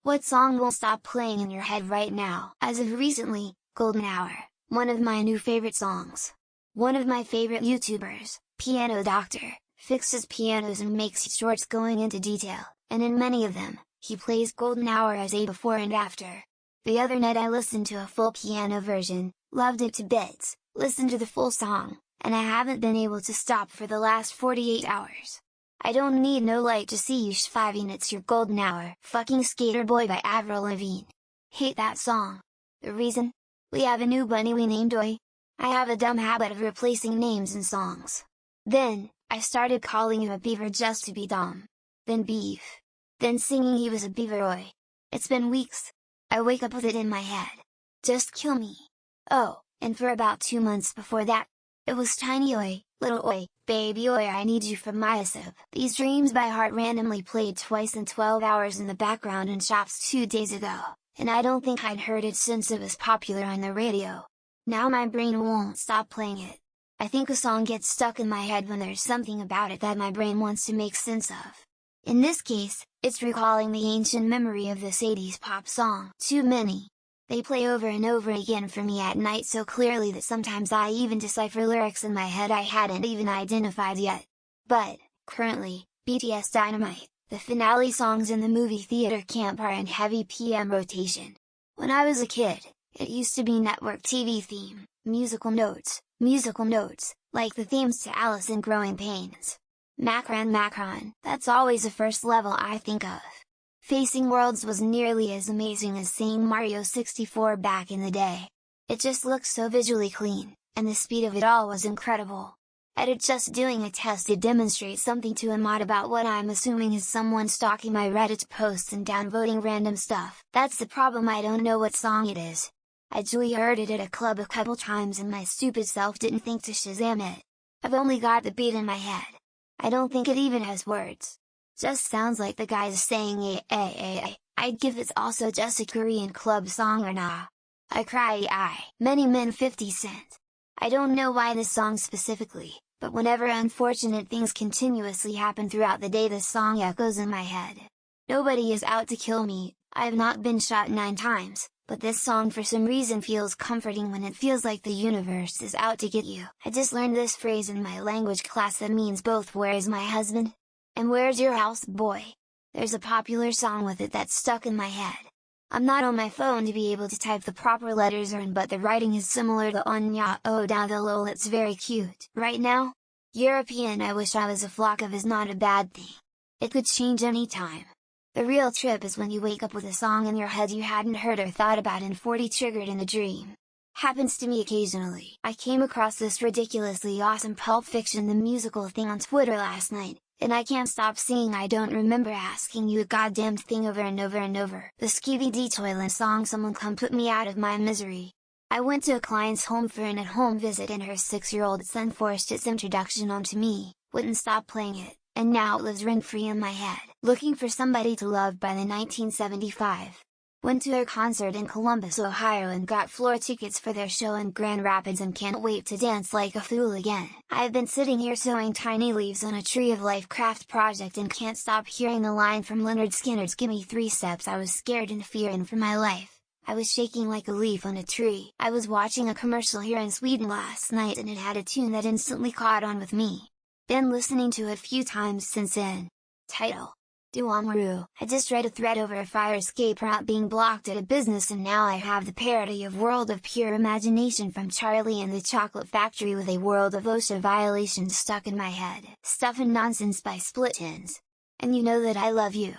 What song will stop playing in your head right now? As of recently, Golden Hour, one of my new favorite songs. One of my favorite YouTubers, Piano Doctor, fixes pianos and makes shorts going into detail, and in many of them, he plays Golden Hour as a before and after. The other night I listened to a full piano version, loved it to bits, listened to the full song, and I haven't been able to stop for the last 48 hours. I don't need no light to see you sh-5ing, it's your golden hour. Fucking Skater Boy by Avril Lavigne. Hate that song. The reason? We have a new bunny we named Oi. I have a dumb habit of replacing names in songs. Then, I started calling him a beaver just to be dumb. Then beef. Then singing he was a beaver Oi. It's been weeks. I wake up with it in my head. Just kill me. Oh, and for about 2 months before that, it was Tiny Oi, Little Oi, Baby Oi, I Need You from Myasub. These Dreams by Heart randomly played twice in 12 hours in the background in shops 2 days ago, and I don't think I'd heard it since it was popular on the radio. Now my brain won't stop playing it. I think a song gets stuck in my head when there's something about it that my brain wants to make sense of. In this case, it's recalling the ancient memory of this 80s pop song. Too many. They play over and over again for me at night so clearly that sometimes I even decipher lyrics in my head I hadn't even identified yet. But, currently, BTS Dynamite, the finale songs in the movie theater camp are in heavy PM rotation. When I was a kid, it used to be network TV theme, musical notes, like the themes to Alice in Growing Pains. Macron, that's always the first level I think of. Facing Worlds was nearly as amazing as seeing Mario 64 back in the day. It just looks so visually clean, and the speed of it all was incredible. Just doing a test to demonstrate something to a mod about what I'm assuming is someone stalking my Reddit posts and downvoting random stuff. That's the problem, I don't know what song it is. I just heard it at a club a couple times and my stupid self didn't think to Shazam it. I've only got the beat in my head. I don't think it even has words. Just sounds like the guy's saying I'd give it's also just a Korean club song or nah. I cry Many Men 50 Cent. I don't know why this song specifically, but whenever unfortunate things continuously happen throughout the day this song echoes in my head. Nobody is out to kill me, I have not been shot 9 times, but this song for some reason feels comforting when it feels like the universe is out to get you. I just learned this phrase in my language class that means both where is my husband? And where's your house, boy? There's a popular song with it that's stuck in my head. I'm not on my phone to be able to type the proper letters but the writing is similar to Onya oh da the lol, it's very cute. Right now? European I wish I was a flock of is not a bad thing. It could change any time. The real trip is when you wake up with a song in your head you hadn't heard or thought about in 40 triggered in a dream. Happens to me occasionally. I came across this ridiculously awesome Pulp Fiction the musical thing on Twitter last night, and I can't stop singing I don't remember asking you a goddamned thing over and over and over. The Skibidi Toilet song Someone Come Put Me Out of My Misery. I went to a client's home for an at-home visit and her 6-year-old son forced its introduction onto me, wouldn't stop playing it, and now it lives rent-free in my head. Looking for Somebody to Love by the 1975. Went to their concert in Columbus, Ohio and got floor tickets for their show in Grand Rapids and can't wait to dance like a fool again. I've been sitting here sewing tiny leaves on a Tree of Life craft project and can't stop hearing the line from Leonard Skinner's Gimme 3 Steps. I was scared and fearing for my life. I was shaking like a leaf on a tree. I was watching a commercial here in Sweden last night and it had a tune that instantly caught on with me. Been listening to it a few times since then. Title: Duamaru. I just read a thread over a fire escape route being blocked at a business and now I have the parody of World of Pure Imagination from Charlie and the Chocolate Factory with a World of OSHA violations stuck in my head. Stuff and Nonsense by Split Ends. And you know that I love you.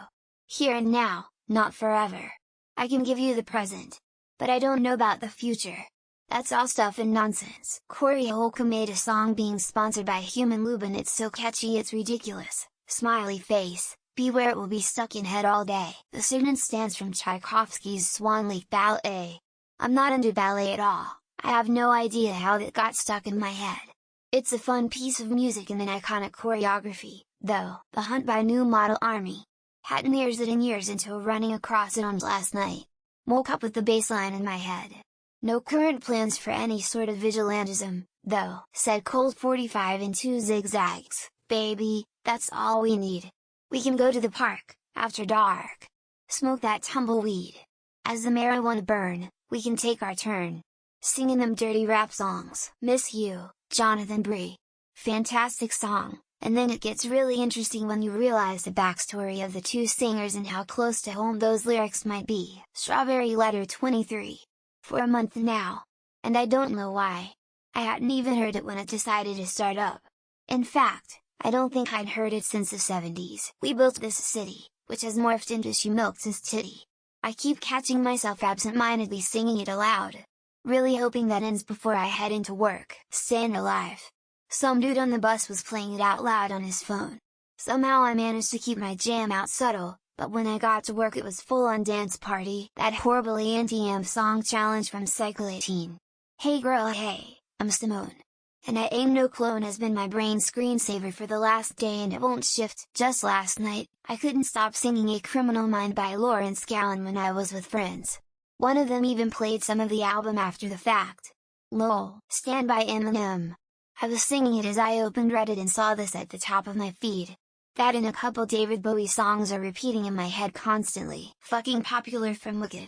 Here and now, not forever. I can give you the present. But I don't know about the future. That's all stuff and nonsense. Corey Holcomb made a song being sponsored by Human Lube and it's so catchy it's ridiculous. Smiley face. Beware it will be stuck in head all day. The sentence stands from Tchaikovsky's Swan Lake Ballet. I'm not into ballet at all. I have no idea how that got stuck in my head. It's a fun piece of music and an iconic choreography, though. The Hunt by New Model Army. Hadn't ears it in years until running across it on last night. Woke up with the bass line in my head. No current plans for any sort of vigilantism, though. Said Colt 45 in 2 zigzags. Baby, that's all we need. We can go to the park, after dark. smoke that tumbleweed. As the marijuana burn, we can take our turn. Singing them dirty rap songs. Miss You, Jonathan Bree. Fantastic song, and then it gets really interesting when you realize the backstory of the two singers and how close to home those lyrics might be. Strawberry Letter 23. For a month now. And I don't know why. I hadn't even heard it when it decided to start up. In fact, I don't think I'd heard it since the 70s. We built this city, which has morphed into She Milked His Titty. I keep catching myself absent-mindedly singing it aloud. Really hoping that ends before I head into work. Staying alive. Some dude on the bus was playing it out loud on his phone. Somehow I managed to keep my jam out subtle, but when I got to work it was full-on dance party. That horribly anti-am song challenge from Cycle 18. Hey girl hey, I'm Simone. And I Ain't No Clone has been my brain screensaver for the last day and it won't shift. Just last night, I couldn't stop singing A Criminal Mind by Lawrence Gowan when I was with friends. One of them even played some of the album after the fact. Lol. Stand by Eminem. I was singing it as I opened Reddit and saw this at the top of my feed. That and a couple David Bowie songs are repeating in my head constantly. Fucking popular from Wicked.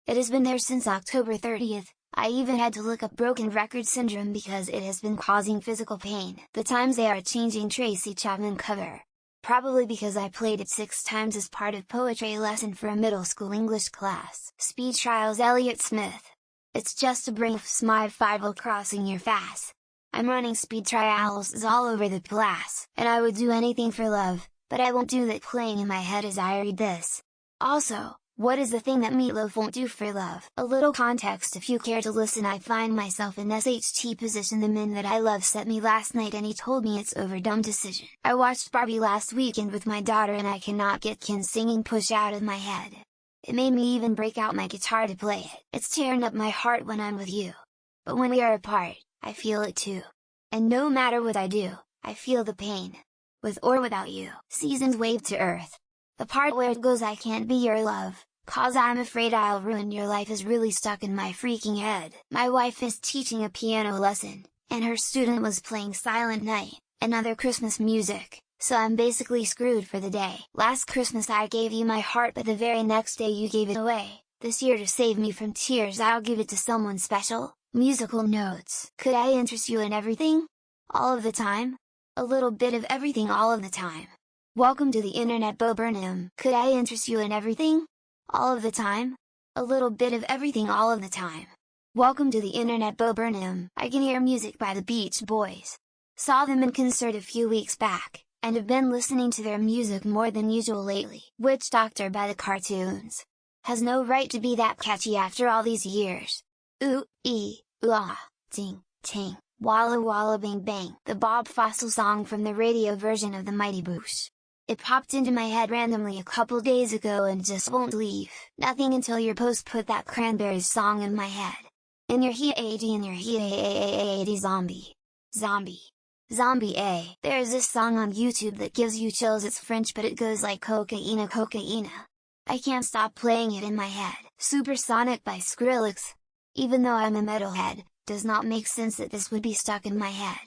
It has been there since October 30th. I even had to look up broken record syndrome because it has been causing physical pain. The times they are changing Tracy Chapman cover. Probably because I played it 6 times as part of poetry lesson for a middle school English class. Speed Trials Elliott Smith. It's just a brief smile 5 crossing your face. I'm running speed trials all over the place, and I would do anything for love, but I won't do that playing in my head as I read this. Also, what is the thing that Meatloaf won't do for love? A little context if you care to listen. I find myself in SHT position. The man that I love sent me last night and he told me it's over. Dumb decision. I watched Barbie last weekend with my daughter and I cannot get Ken singing Push out of my head. It made me even break out my guitar to play it. It's tearing up my heart when I'm with you. But when we are apart, I feel it too. And no matter what I do, I feel the pain. With or without you. Seasons wave to earth. The part where it goes I can't be your love, 'cause I'm afraid I'll ruin your life is really stuck in my freaking head. My wife is teaching a piano lesson, and her student was playing Silent Night, and other Christmas music, so I'm basically screwed for the day. Last Christmas I gave you my heart but the very next day you gave it away. This year to save me from tears I'll give it to someone special. Musical notes. Could I interest you in everything? All of the time? A little bit of everything all of the time. Welcome to the internet, Bo Burnham. Could I interest you in everything? All of the time? A little bit of everything all of the time. Welcome to the internet, Bo Burnham. I can hear music by the Beach Boys. Saw them in concert a few weeks back, and have been listening to their music more than usual lately. Witch Doctor by the Cartoons. Has no right to be that catchy after all these years. Ooh, ee, ooh ah, ting, ting, walla walla bang bang. The Bob Fossil song from the radio version of the Mighty Boosh. It popped into my head randomly a couple days ago and just won't leave. Nothing until your post put that Cranberries song in my head. In your head in your head zombie. Zombie. Zombie A. There's this song on YouTube that gives you chills. It's French but it goes like cocaina cocaina. I can't stop playing it in my head. Supersonic by Skrillex. Even though I'm a metalhead, does not make sense that this would be stuck in my head.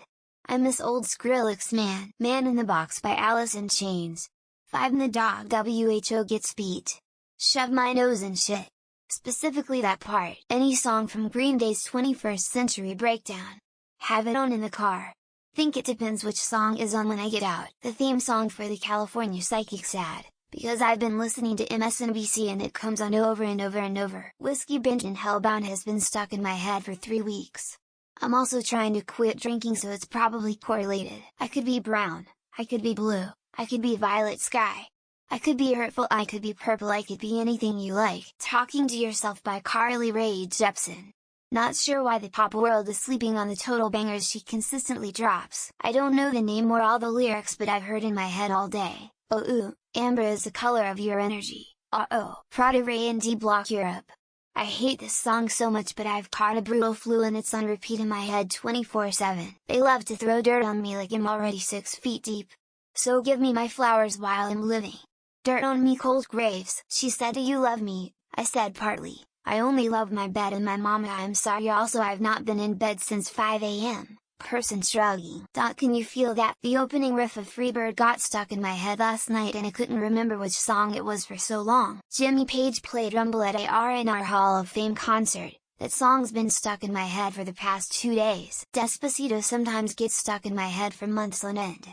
I'm this old Skrillex man. Man in the Box by Alice in Chains. 5 in the Dog WHO gets beat. Shove my nose in shit. Specifically that part. Any song from Green Day's 21st Century Breakdown. Have it on in the car. Think it depends which song is on when I get out. The theme song for the California Psychics ad. Because I've been listening to MSNBC and it comes on over and over and over. Whiskey Binge and Hellbound has been stuck in my head for 3 weeks. I'm also trying to quit drinking so it's probably correlated. I could be brown, I could be blue, I could be violet sky. I could be hurtful, I could be purple, I could be anything you like. Talking to Yourself by Carly Rae Jepsen. Not sure why the pop world is sleeping on the total bangers she consistently drops. I don't know the name or all the lyrics but I've heard in my head all day. Oh ooh, amber is the color of your energy. Uh-oh. Prada Ray and D Block Europe. I hate this song so much but I've caught a brutal flu and it's on repeat in my head 24/7. They love to throw dirt on me like I'm already 6 feet deep. So give me my flowers while I'm living. Dirt on me, cold graves. She said, do you love me? I said partly. I only love my bed and my mama. I'm sorry. Also I've not been in bed since 5 a.m. Person shrugging. Can you feel that? The opening riff of Freebird got stuck in my head last night and I couldn't remember which song it was for so long. Jimmy Page played Rumble at a R&R Hall of Fame concert. That song's been stuck in my head for the past 2 days. Despacito sometimes gets stuck in my head for months on end.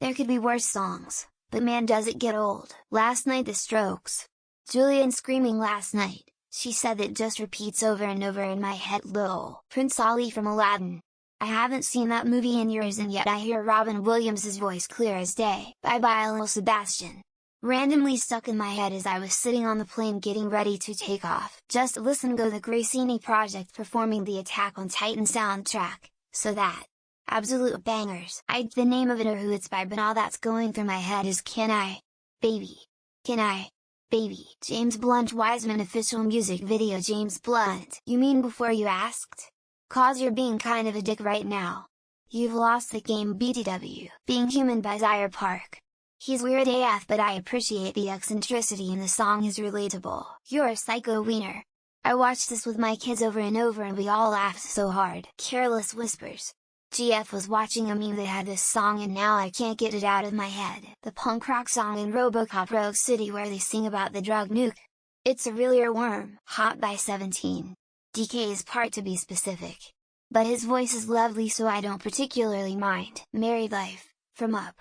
There could be worse songs, but man does it get old. Last night The Strokes. Julian screaming last night. She said that just repeats over and over in my head. Lol. Prince Ali from Aladdin. I haven't seen that movie in years and yet I hear Robin Williams' voice clear as day. Bye bye Lil Sebastian. Randomly stuck in my head as I was sitting on the plane getting ready to take off. Just listen go the Gracini Project performing the Attack on Titan soundtrack, so that. Absolute bangers. The name of it or who it's by but all that's going through my head is Can I? Baby. Can I? Baby. James Blunt Wiseman official music video. James Blunt. You mean before you asked? 'Cause you're being kind of a dick right now. You've lost the game. BTW. Being Human by Zyre Park. He's weird AF but I appreciate the eccentricity in the song is relatable. You're a psycho wiener. I watched this with my kids over and over and we all laughed so hard. Careless Whispers. GF was watching a meme that had this song and now I can't get it out of my head. The punk rock song in RoboCop Rogue City where they sing about the drug nuke. It's a real earworm. Hot by 17. DK's part to be specific. But his voice is lovely so I don't particularly mind. Married Life, from Up.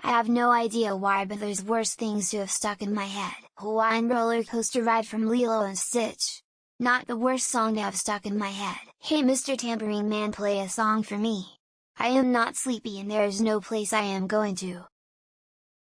I have no idea why but there's worse things to have stuck in my head. Hawaiian Roller Coaster Ride from Lilo and Stitch. Not the worst song to have stuck in my head. Hey Mr. Tambourine Man play a song for me. I am not sleepy and there is no place I am going to.